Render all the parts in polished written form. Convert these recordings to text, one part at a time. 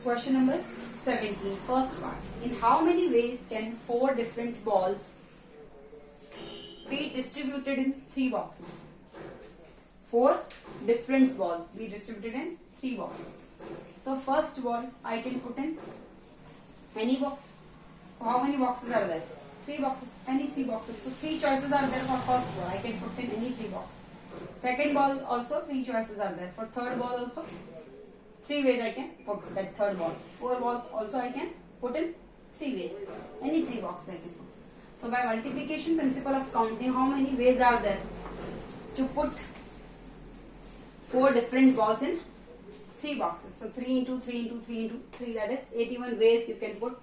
Question number 17, first part. In how many ways can 4 different balls be distributed in 3 boxes? 4 different balls be distributed in 3 boxes. So first ball I can put in any box. So how many boxes are there? 3 boxes, any 3 boxes. So 3 choices are there for first ball. I can put in any 3 boxes. Second ball also 3 choices are there. For third ball also 3 ways I can put that third ball. 4 balls also I can put in 3 ways. Any 3 boxes I can put. So by multiplication principle of counting, how many ways are there to put 4 different balls in 3 boxes? So 3 into 3 into 3 into 3, that is 81 ways you can put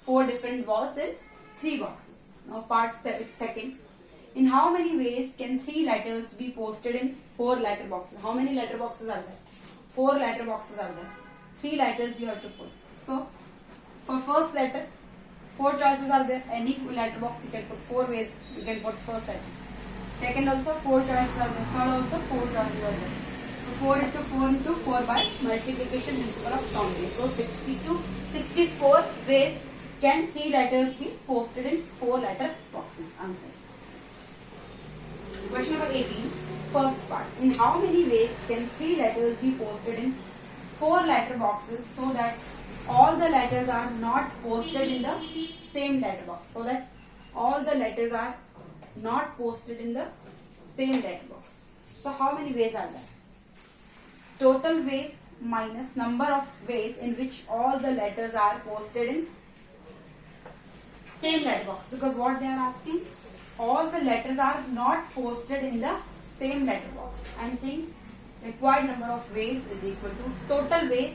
4 different balls in 3 boxes. Now part second. In how many ways can 3 letters be posted in 4 letter boxes? How many letter boxes are there? 4 letter boxes are there. 3 letters you have to put. So for first letter, 4 choices are there. Any letter box you can put 4 ways. You can put first letter. Second also 4 choices are there. Third also 4 choices are there. So 4 into 4 into 4 by multiplication principle of counting. So 64 ways can 3 letters be posted in 4 letter boxes. Answer. Question number 18, first part. In how many ways can 3 letters be posted in 4 letter boxes so that all the letters are not posted in the same letter box? So that all the letters are not posted in the same letter box. So how many ways are there? Total ways minus number of ways in which all the letters are posted in same letter box. Because what they are asking, all the letters are not posted in the same letter box. I am saying required number of ways is equal to total ways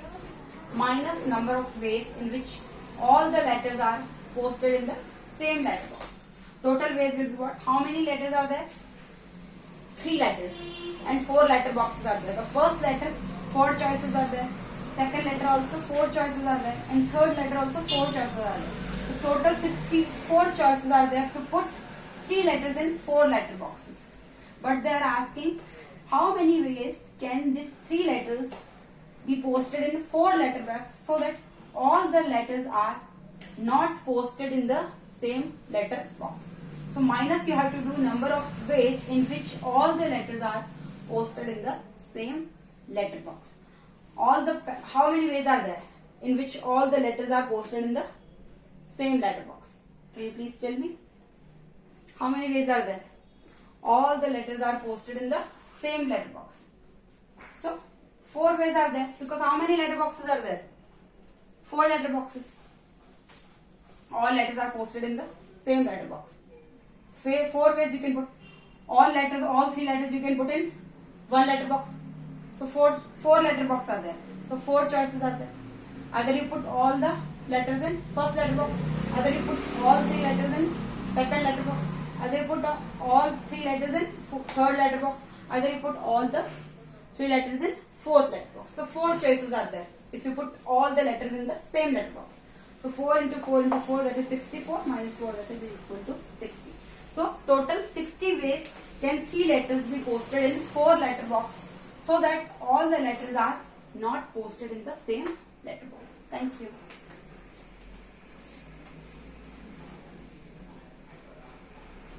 minus number of ways in which all the letters are posted in the same letter box. Total ways will be what? How many letters are there? 3 letters and 4 letter boxes are there. The first letter 4 choices are there. Second letter also 4 choices are there. And third letter also 4 choices are there. So total 64 choices are there to put 3 letters in 4 letter boxes. But they are asking how many ways can these 3 letters be posted in 4 letter box so that all the letters are not posted in the same letter box. So minus you have to do number of ways in which all the letters are posted in the same letter box. How many ways are there in which all the letters are posted in the same letter box? Can you please tell me? How many ways are there? All the letters are posted in the same letter box. So 4 ways are there, because how many letter boxes are there? 4 letter boxes. All letters are posted in the same letter box. 4 ways you can put all 3 letters you can put in 1 letter box. So 4 letter boxes are there. So 4 choices are there. Either you put all the letters in first letter box, either you put all 3 letters in second letter box, either you put all 3 letters in third letter box, either you put all the 3 letters in fourth letter box. So 4 choices are there if you put all the letters in the same letter box. So 4 into 4 into 4, that is 64, minus 4, that is equal to 60. So total 60 ways can 3 letters be posted in 4 letter box so that all the letters are not posted in the same letter box. Thank you.